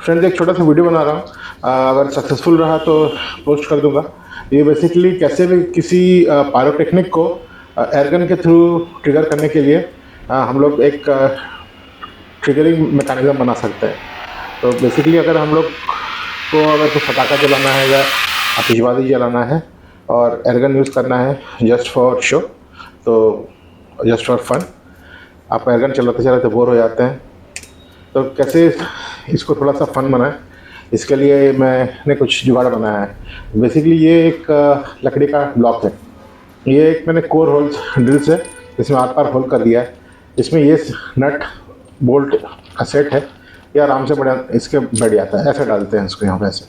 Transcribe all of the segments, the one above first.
Friends एक छोटा सा वीडियो बना रहा हूँ, अगर सक्सेसफुल रहा तो पोस्ट कर दूंगा। ये बेसिकली कैसे भी किसी पायरोटेक्निक को एयरगन के थ्रू ट्रिगर करने के लिए हम लोग एक ट्रिगरिंग मैकेनिज्म बना सकते हैं। तो बेसिकली अगर हम लोग को अगर कुछ पटाखा जलाना है या आतिशबाजी जलाना है और एयरगन यूज़ करना है जस्ट फॉर शो, तो जस्ट फॉर फन आप एयरगन चलाते चलाते बोर हो जाते हैं, तो कैसे इसको थोड़ा सा फन बनाएं, इसके लिए मैंने कुछ जुगाड़ बनाया है। बेसिकली ये एक लकड़ी का ब्लॉक है। ये एक मैंने कोर होल ड्रिल से इसमें आर पार होल कर दिया है। इसमें ये नट बोल्ट का सेट है, ये आराम से बढ़िया इसके बैठ जाता है। ऐसे डालते हैं इसको यहाँ पे, ऐसे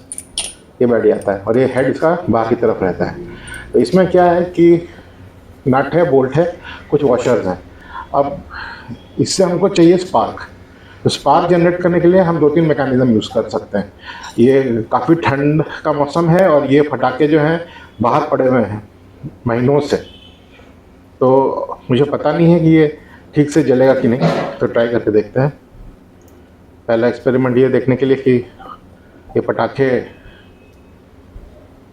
ये बैठ जाता है और ये हेड इसका बाहर की तरफ रहता है। तो इसमें क्या है कि नट है, बोल्ट है, कुछ वॉशर्स हैं। अब इससे हमको चाहिए स्पार्क। तो स्पार्क जनरेट करने के लिए हम 2-3 मैकेनिज्म यूज़ कर सकते हैं। ये काफ़ी ठंड का मौसम है और ये पटाखे जो हैं बाहर पड़े हुए हैं महीनों से, तो मुझे पता नहीं है कि ये ठीक से जलेगा कि नहीं, तो ट्राई करके देखते हैं। पहला एक्सपेरिमेंट ये देखने के लिए कि ये पटाखे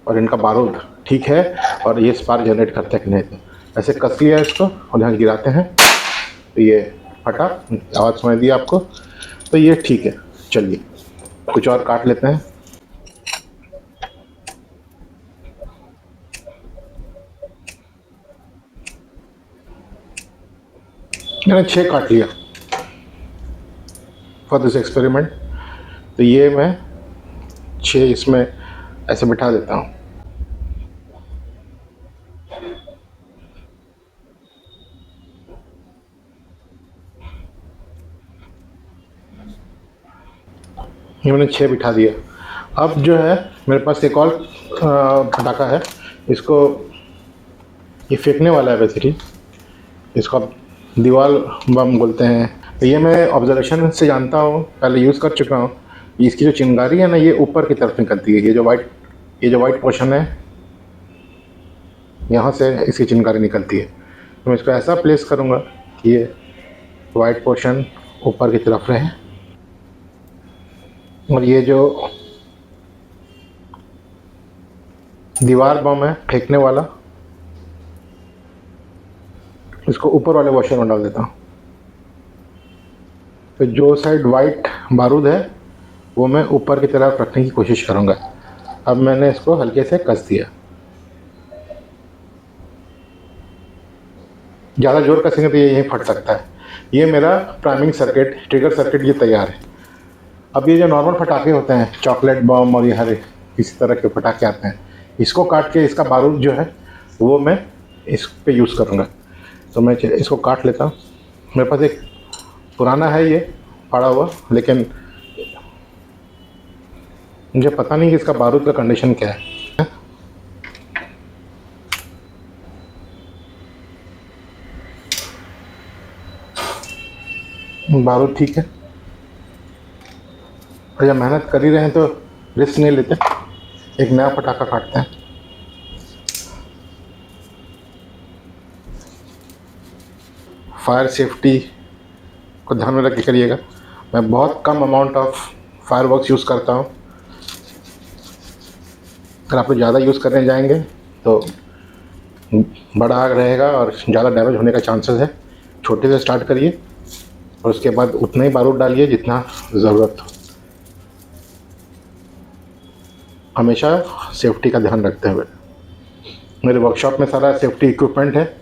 और इनका बारूद ठीक है और ये स्पार्क जनरेट करता है कि नहीं। तो ऐसे कस लिया इसको और यहाँ गिराते हैं तो ये फटा, आवाज़ सुनाई दी आपको, तो ये ठीक है। चलिए कुछ और काट लेते हैं। मैंने 6 काट लिया फॉर दिस एक्सपेरिमेंट। तो ये मैं 6 इसमें ऐसे बिठा देता हूँ। ये मैंने 6 बिठा दिया। अब जो है मेरे पास एक और पटाखा है, इसको ये फेंकने वाला है। बेसिकली इसको आप दीवार बम बोलते हैं। तो ये मैं ऑब्जर्वेशन से जानता हूँ, पहले यूज़ कर चुका हूँ। इसकी जो चिंगारी है ना, ये ऊपर की तरफ निकलती है। ये जो वाइट पोर्शन है, यहाँ से इसकी चिंगारी निकलती है। तो मैं इसको ऐसा प्लेस करूँगा कि ये वाइट पोर्शन ऊपर की तरफ रहे और ये जो दीवार बम है फेंकने वाला, इसको ऊपर वाले वॉशर में डाल देता हूँ। तो जो साइड वाइट बारूद है वो मैं ऊपर की तरफ रखने की कोशिश करूँगा। अब मैंने इसको हल्के से कस दिया। ज़्यादा जोर कसेंगे तो ये यहीं फट सकता है। ये मेरा प्राइमिंग सर्किट, ट्रिगर सर्किट ये तैयार है। अब ये जो नॉर्मल पटाखे होते हैं, चॉकलेट बम और ये हर इसी तरह के पटाखे आते हैं, इसको काट के इसका बारूद जो है वो मैं इस पे यूज़ करूँगा। तो मैं इसको काट लेता हूँ। मेरे पास एक पुराना है ये पड़ा हुआ, लेकिन मुझे पता नहीं कि इसका बारूद का कंडीशन क्या है। बारूद ठीक है, और जब मेहनत कर ही रहे हैं तो रिस्क नहीं लेते, एक नया पटाखा काटते हैं। फायर सेफ्टी को ध्यान में रख के करिएगा। मैं बहुत कम अमाउंट ऑफ फायरवर्क्स यूज़ करता हूँ। अगर आप लोग ज़्यादा यूज़ करने जाएंगे तो बड़ा आग रहेगा और ज़्यादा डैमेज होने का चांसेस है। छोटे से स्टार्ट करिए और उसके बाद उतना ही बारूद डालिए जितना ज़रूरत हो, हमेशा सेफ्टी का ध्यान रखते हुए। मेरे वर्कशॉप में सारा सेफ्टी इक्विपमेंट है।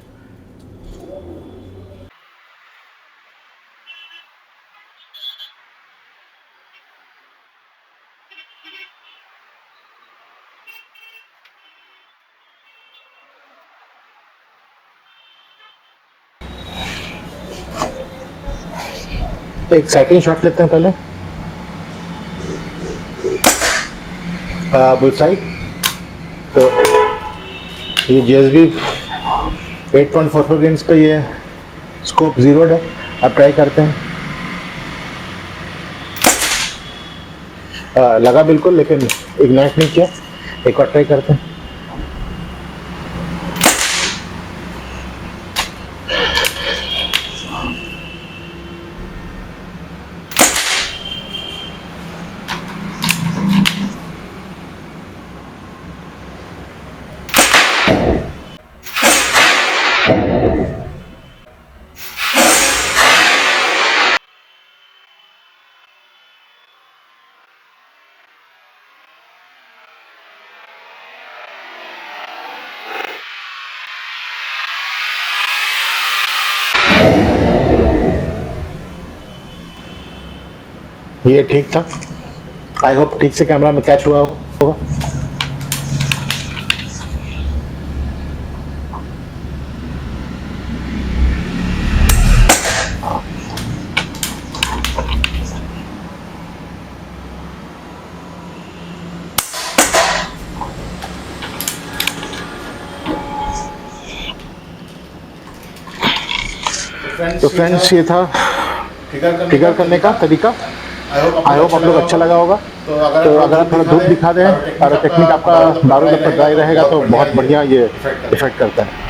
एक सेकंड शॉट लेते हैं पहले, बुलसाई। तो ये JSB 8.44 गेंस का ये स्कोप ज़ीरोड है। अब ट्राई करते हैं। लगा बिल्कुल, लेकिन इग्नाइट नहीं किया। एक और ट्राई करते हैं। ये ठीक था। आई होप ठीक से कैमरा में कैच हुआ होगा। तो फ्रेंड्स ये था ट्रिगर करने का तरीका। आई होप आप लोग अच्छा लगा होगा। तो अगर आप थोड़ा धूप दिखा दें और टेक्निक आपका बारूद जब तक ड्राई रहेगा तो बहुत बढ़िया ये इफेक्ट करता है।